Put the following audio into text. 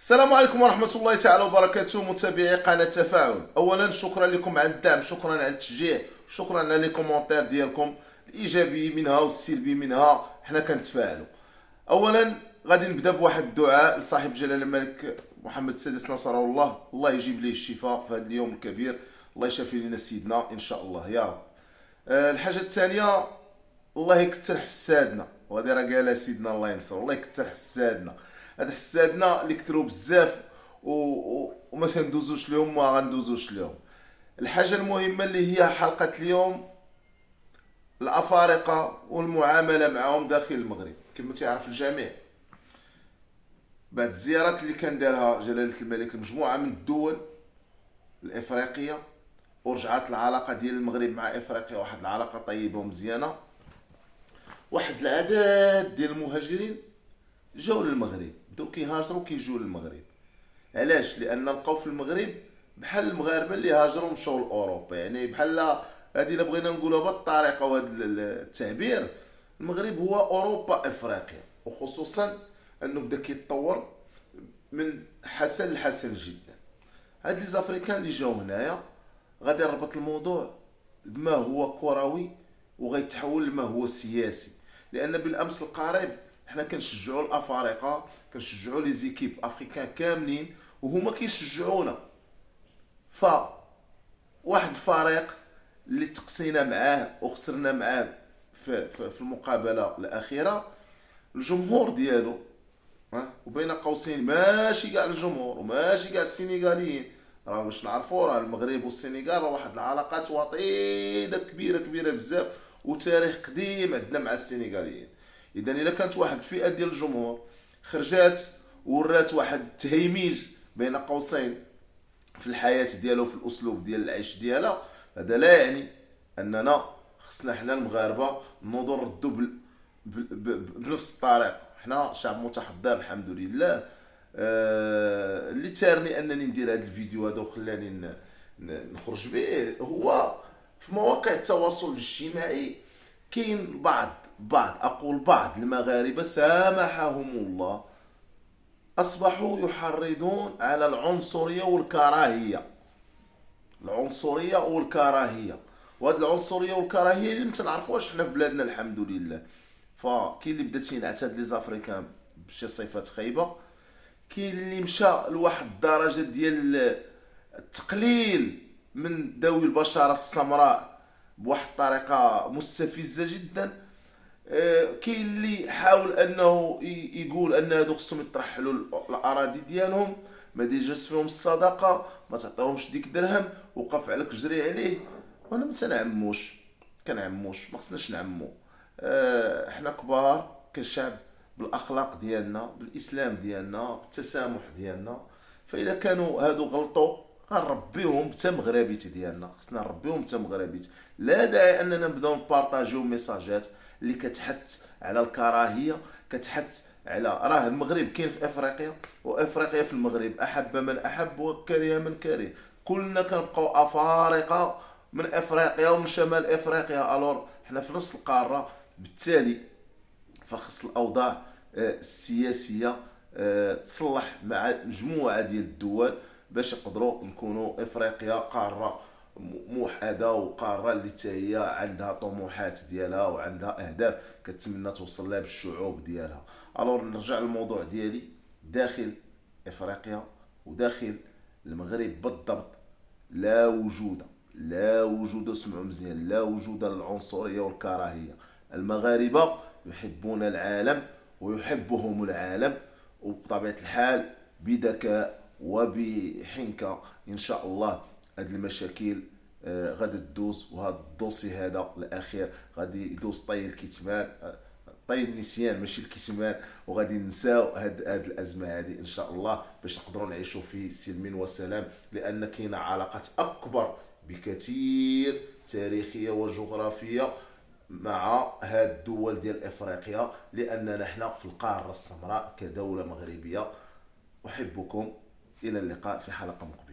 السلام عليكم ورحمة الله تعالى وبركاته متابعي قناة تفاعل. أولا شكرا لكم على الدعم، شكرا على التشجيع، شكرا على لي كومونتير ديالكم الإيجابي منها والسلبي منها، حنا كنتفاعلوا. أولا غادي نبدا بواحد الدعاء لصاحب جلالة الملك محمد السادس نصره الله، الله يجيب ليه الشفاء في هذا اليوم الكبير، الله يشافي لنا سيدنا إن شاء الله يا رب. الحاجة الثانية، الله يكثر حسادنا، وهذه راه قالها سيدنا الله ينصر، الله يكثر حسادنا. هاد حسادنا اللي كثروا بزاف وما تندوزوش لهم وما غندوزوش لهم. الحاجة المهمة اللي هي حلقة اليوم، الأفارقة والمعاملة معهم داخل المغرب. كما تعرف الجميع، بعد الزيارات اللي كان دارها جلالة الملك لمجموعة من الدول الإفريقية، ورجعت العلاقة ديال المغرب مع إفريقيا واحد العلاقة طيبة ومزيانة، واحد العدد ديال المهاجرين جاو للمغرب، بداو كيهاجروا كيجيو للمغرب. علاش؟ لان لقاو في المغرب بحال المغاربه اللي هاجروا مشاو لاوروبا، يعني بحال هذه الا بغينا نقولها بهذه الطريقه وهذا التعبير، المغرب هو اوروبا افريقيا، وخصوصا انه بدا كيتطور من حسن لحسن جدا. هاد لي زافريكان اللي جاو هنايا غادي نربط الموضوع بما هو كروي وغيتحول لما هو سياسي، لان بالامس القريب حنا كنشجعوا الافارقه، كنشجعوا لي زيكيب افريكان كاملين وهما كيشجعونا. ف واحد الفريق اللي تقسينا معاه وخسرنا معاه في المقابله الاخيره، الجمهور ديالو، وبين قوسين ماشي كاع الجمهور وماشي كاع السينيغاليين، راه باش نعرفوا راه المغرب والسنغال راه واحد العلاقات وطيده كبيره كبيره بزاف، وتاريخ قديم عندنا مع السنغاليين. اذا الا كانت واحد الفئه ديال الجمهور خرجات ورات واحد التهيميج بين قوسين في الحياه ديالها وفي الاسلوب ديال العيش ديالها، هذا لا يعني اننا خصنا حنا المغاربه نوضوا نردوا بنفس الطريقه. حنا شعب متحضر الحمد لله. اللي تارني انني ندير هذا الفيديو هذا وخلاني نخرج به هو في مواقع التواصل الاجتماعي كاين بعض المغاربه سامحهم الله اصبحوا يحرضون على العنصريه والكراهيه. وهذه العنصريه والكراهيه اللي ما تنعرفوهاش حنا في بلادنا الحمد لله. فكاين اللي بدا تينعتاد لي زافريكان بشي صفات خايبه، كاين اللي مشى لواحد الدرجه ديال التقليل من ذوي البشره السمراء بواحد الطريقه مستفزه جدا. كاين اللي حاول انه يقول ان هادو خصهم يترحلوا الاراضي ديالهم، ما ديجاش فيهم الصدقه، ما تعطيهمش ديك درهم، وقف عليك جري عليه. وانا ما كنعموش، ما خصناش نعمو. حنا كبار كشعب بالاخلاق ديالنا، بالاسلام ديالنا، بالتسامح ديالنا. فاذا كانوا هادو غلطوا غنربيهم حتى مغربيت ديالنا، خصنا نربيهم حتى مغربيت. لا داعي اننا نبداو نبارطاجيو ميساجات اللي كتحث على الكراهيه، كتحث على راه المغرب كاين في افريقيا وافريقيا في المغرب، احب من احب وكره من كره، كلنا كنبقاو افارقه من افريقيا ومن شمال افريقيا، الور حنا في نفس القاره. بالتالي فخص الاوضاع السياسيه تصلح مع مجموعه ديال الدول باش يقدروا نكونوا افريقيا قاره موحده، وقاره اللي هي عندها طموحات ديالها وعندها اهداف كتمنى توصل لها بالشعوب ديالها. الور نرجع للموضوع ديالي، داخل افريقيا وداخل المغرب بالضبط لا وجود اسمعوا مزيان، لا وجود للعنصريه والكراهيه. المغاربه يحبون العالم ويحبهم العالم، وبطبيعه الحال بذكاء وبحنكه ان شاء الله هاد المشاكل غادي تدوز، وهذا الدوسي هذا الاخير غادي يدوز طي الكتمان، طي النسيان ماشي الكتمان، وغادي ننساو هاد الازمه هذه ان شاء الله باش نقدروا نعيشوا في سلم وسلام. لان كاينه علاقات اكبر بكثير تاريخيه وجغرافيه مع هاد الدول ديال افريقيا، لاننا حنا في القاره السمراء كدوله مغربيه. احبكم، الى اللقاء في حلقه مقبله.